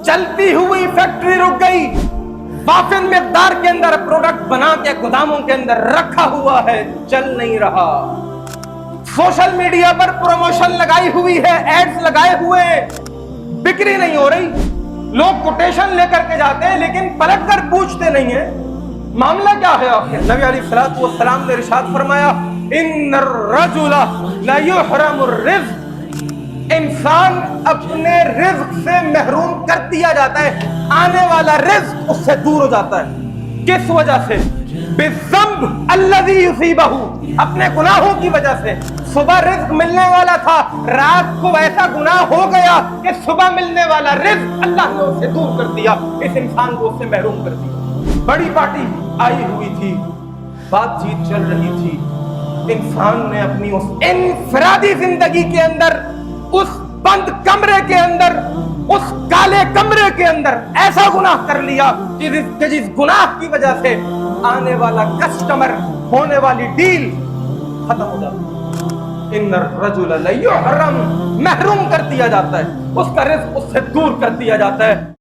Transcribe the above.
चलती हुई फैक्ट्री रुक गई, वाफिन मिकदार के अंदर प्रोडक्ट बना के गोदामों के अंदर रखा हुआ है, चल नहीं रहा। सोशल मीडिया पर प्रमोशन लगाई हुई है, एड्स लगाए हुए, बिक्री नहीं हो रही। लोग कोटेशन लेकर के जाते हैं लेकिन पलट कर पूछते नहीं है मामला क्या है आखिर। नबी अलैहिस्सलातु वस्सलाम ने इरशाद फरमाया, इन्नर रजुला ला युहरमुर रिज़्क़, इंसान अपने रिज़्क़ से महरूम कर दिया जाता है, आने वाला रिज़्क़ उससे दूर हो जाता है। किस वजह से? बिज़्ज़ंब अल्लज़ी युसीबहु, अपने गुनाहों की वजह से। सुबह रिज़्क़ मिलने वाला था, रात को ऐसा गुनाह हो गया कि सुबह मिलने वाला रिज़्क़ अल्लाह ने उससे दूर कर दिया, इस इंसान को उससे महरूम कर दिया। बड़ी पार्टी आई हुई थी, बातचीत चल रही थी, इंसान ने अपनी उस इनफरादी जिंदगी के अंदर, उस बंद कमरे के अंदर, उस काले कमरे के अंदर ऐसा गुनाह कर लिया कि जिस गुनाह की वजह से आने वाला कस्टमर, होने वाली डील खत्म हो जाती। इन्नर रजुल ला युहरम, महरूम कर दिया जाता है, उसका रिज़्क़ उससे दूर कर दिया जाता है।